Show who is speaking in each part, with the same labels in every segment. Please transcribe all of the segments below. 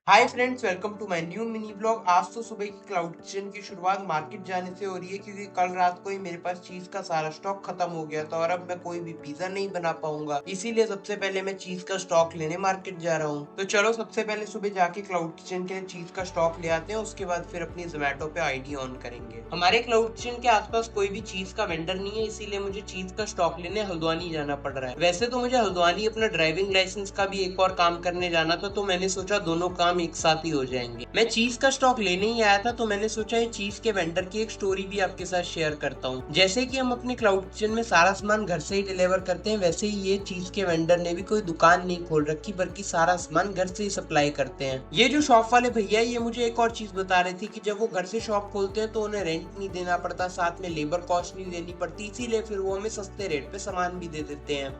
Speaker 1: Hi friends, welcome to my new mini blog. आज तो सुबह की क्लाउड किचन की शुरुआत मार्केट जाने से हो रही है, क्योंकि कल रात को ही मेरे पास चीज का सारा स्टॉक खत्म हो गया था और अब मैं कोई भी पिज्जा नहीं बना पाऊंगा। इसीलिए सबसे पहले मैं चीज का स्टॉक लेने मार्केट जा रहा हूँ। तो चलो सबसे पहले सुबह जाके क्लाउड किचन के लिए चीज का स्टॉक ले आते हैं, उसके बाद फिर अपनी जोमेटो पे आईडी ऑन करेंगे। हमारे क्लाउड किचन के आसपास कोई भी चीज का वेंडर नहीं है, इसीलिए मुझे चीज का स्टॉक लेने हल्द्वानी जाना पड़ रहा है। वैसे तो मुझे हल्द्वानी अपना ड्राइविंग लाइसेंस का भी एक और काम करने जाना था, तो मैंने सोचा दोनों काम एक साथ ही हो जाएंगे। मैं चीज का स्टॉक लेने ही आया था, तो मैंने सोचा ये चीज के वेंडर की एक स्टोरी भी आपके साथ शेयर करता हूँ। जैसे कि हम अपने क्लाउड किचन में सारा सामान घर से ही डिलीवर करते हैं, वैसे ही ये चीज के वेंडर ने भी कोई दुकान नहीं खोल रखी, बल्कि सारा सामान घर से ही सप्लाई करते हैं। ये जो शॉप वाले भैया ये मुझे एक और चीज बता रहे थे कि जब वो घर से शॉप खोलते हैं तो उन्हें रेंट नहीं देना पड़ता, साथ में लेबर कॉस्ट नहीं देनी पड़ती, इसीलिए फिर वो हमें सस्ते रेट पे सामान भी दे देते हैं,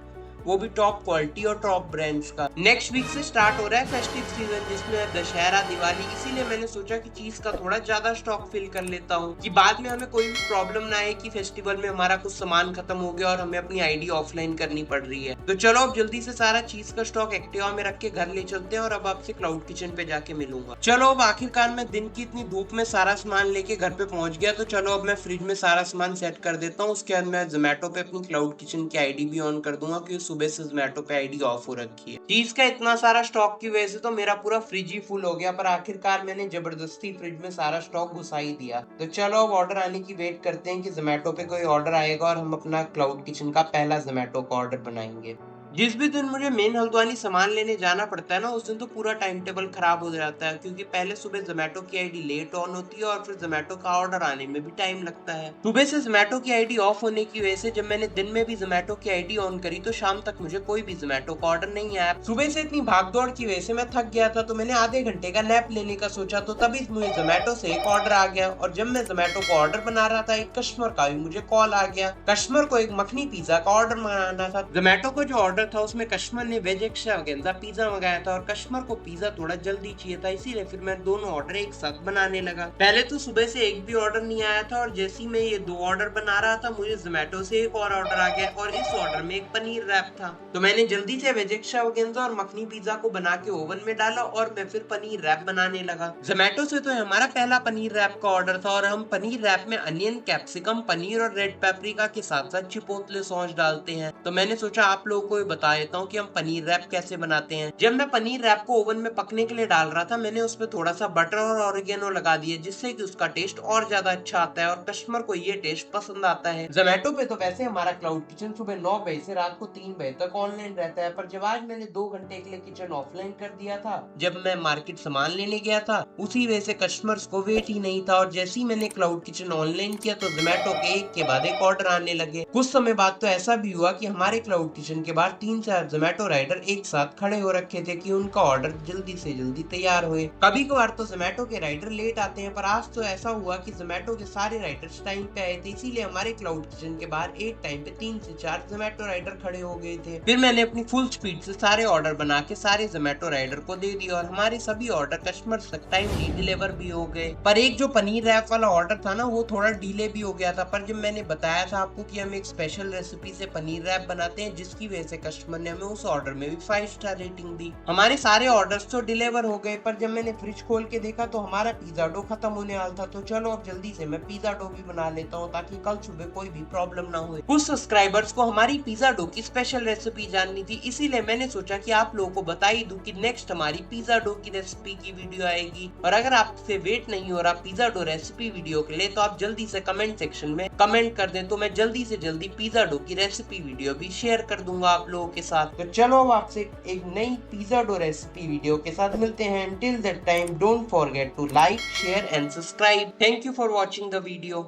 Speaker 1: वो भी टॉप क्वालिटी और टॉप ब्रांड्स का। नेक्स्ट वीक से स्टार्ट हो रहा है फेस्टिव सीजन, जिसमें दशहरा, दिवाली, इसीलिए मैंने सोचा कि चीज का थोड़ा ज्यादा स्टॉक फिल कर लेता हूँ कि बाद में हमें कोई भी प्रॉब्लम ना आए कि फेस्टिवल में हमारा कुछ सामान खत्म हो गया और हमें अपनी आईडी ऑफलाइन करनी पड़ रही है। तो चलो अब जल्दी से सारा चीज का स्टॉक एक्टिवा में रख के घर ले चलते हैं और अब आपसे क्लाउड किचन पे जाके मिलूंगा। चलो अब आखिरकार मैं दिन की इतनी धूप में सारा सामान लेके घर पे पहुंच गया, तो चलो अब मैं फ्रिज में सारा सामान सेट कर देता हूँ। उसके बाद मैं जोमेटो पे अपनी क्लाउड किचन की आईडी भी ऑन कर दूंगा, क्योंकि सुबह से जोमेटो पे आईडी ऑफ हो रखी है। चीज का इतना सारा स्टॉक की वजह से तो मेरा पूरा फ्रिज ही फुल हो गया, पर आखिरकार मैंने जबरदस्ती फ्रिज में सारा स्टॉक घुसा ही दिया। तो चलो अब ऑर्डर आने की वेट करते हैं कि जोमेटो पे कोई ऑर्डर आएगा और हम अपना क्लाउड किचन का पहला जोमेटो का ऑर्डर बनाएंगे। जिस भी दिन मुझे मेन हल्द्वानी सामान लेने जाना पड़ता है ना, उस दिन तो पूरा टाइम टेबल खराब हो जाता है, क्योंकि पहले सुबह जोमेटो की आईडी लेट ऑन होती है और फिर जोमेटो का ऑर्डर आने में भी टाइम लगता है। सुबह से जोमेटो की आईडी ऑफ होने की वजह से जब मैंने दिन में भी जोमेटो की आईडी ऑन करी तो शाम तक मुझे कोई भी जोमेटो का ऑर्डर नहीं आया। सुबह से इतनी भागदौड़ की वजह से मैं थक गया था, तो मैंने आधे घंटे का नैप लेने का सोचा, तो तभी मुझे जोमेटो से एक ऑर्डर आ गया। और जब मैं जोमेटो का ऑर्डर बना रहा था, एक कस्टमर का भी मुझे कॉल आ गया। कस्टमर को एक मखनी पिज्जा का ऑर्डर बनाना था। जोमेटो का जो ऑर्डर था उसमें कस्टमर ने वेज एक्स्ट्रावेगेंजा पिज्जा मंगाया था और कस्टमर को पिज्जा थोड़ा जल्दी चाहिए था, इसीलिए फिर मैं दोनों ऑर्डर एक साथ बनाने लगा। पहले तो सुबह से एक भी ऑर्डर नहीं आया था, और जैसे ही मैं ये दो ऑर्डर बना रहा था, मुझे जोमेटो से एक और ऑर्डर आ गया और इस ऑर्डर में एक पनीर रैप था। तो मैंने जल्दी से वेज एक्स्ट्रावेगेंजा और मखनी पिज्जा को बना के ओवन में डाला और मैं फिर पनीर रैप बनाने लगा। जोमेटो से तो हमारा पहला पनीर रैप का ऑर्डर था, और हम पनीर रैप में अनियन, कैप्सिकम, पनीर और रेड पेपरिका के साथ साथ चिपोटले सॉस डालते हैं। तो मैंने सोचा आप लोगों को बता देता हूँ कि हम पनीर रैप कैसे बनाते हैं। जब मैं पनीर रैप को ओवन में पकने के लिए डाल रहा था, मैंने उसमें थोड़ा सा बटर और ऑरिगेनो लगा दिया, जिससे कि उसका टेस्ट और ज्यादा अच्छा आता है और कस्टमर को ये टेस्ट पसंद आता है। जोमेटो पे तो वैसे हमारा क्लाउड किचन सुबह 9 बजे से रात को 3 बजे तक ऑनलाइन रहता है, पर जब आज मैंने 2 घंटे के लिए किचन ऑफलाइन कर दिया था, जब मैं मार्केट सामान लेने गया था, उसी वजह से कस्टमर्स को वेट ही नहीं था। और जैसे ही मैंने क्लाउड किचन ऑनलाइन किया तो जोमेटो के एक के बाद एक ऑर्डर आने लगे। कुछ समय बाद तो ऐसा भी हुआ कि हमारे क्लाउड किचन के बाहर 3-4 जोमेटो राइडर एक साथ खड़े हो रखे थे कि उनका ऑर्डर जल्दी से जल्दी तैयार होए। कभी कभार तो जोमेटो के राइडर लेट आते हैं, पर आज तो ऐसा हुआ कि जोमेटो के सारे राइडर्स टाइम पे आए थे, इसीलिए हमारे क्लाउड किचन के बाहर एक टाइम पे 3 से 4 जोमेटो राइडर खड़े हो गए थे। फिर मैंने अपनी फुल स्पीड से सारे ऑर्डर बना के सारे जोमेटो राइडर को दे दिया और हमारे सभी ऑर्डर कस्टमर्स तक टाइमली डिलीवर भी हो गए। पर एक जो पनीर रैप वाला ऑर्डर था ना, वो थोड़ा डिले भी हो गया था, पर जब मैंने बताया था आपको कि हम एक स्पेशल रेसिपी से पनीर रैप बनाते हैं, जिसकी वजह से कस्टमर ने हमें उस ऑर्डर में भी 5 स्टार रेटिंग दी। हमारे सारे ऑर्डर्स तो डिलीवर हो गए, पर जब मैंने फ्रिज खोल के देखा तो हमारा पिज्जा डो खत्म होने वाला था। तो चलो अब जल्दी से मैं पिज्जा डो भी बना लेता हूँ, ताकि कल सुबह कोई भी प्रॉब्लम ना हो। कुछ सब्सक्राइबर्स को हमारी पिज्जा डो की स्पेशल रेसिपी जाननी थी, इसीलिए मैंने सोचा कि आप लोगों को बता ही दूं कि नेक्स्ट हमारी पिज्जा डो की रेसिपी की वीडियो आएगी। और अगर आपसे वेट नहीं हो रहा पिज्जा डो रेसिपी वीडियो के लिए, तो आप जल्दी से कमेंट सेक्शन में कमेंट कर दें, तो मैं जल्दी से जल्दी पिज्जा डो की रेसिपी वीडियो भी शेयर कर दूंगा आप लोगों के साथ। तो चलो अब आपसे एक नई पिज्जा डो रेसिपी वीडियो के साथ मिलते हैं। Until that time, don't forget to like, share and subscribe. Thank you for watching the video.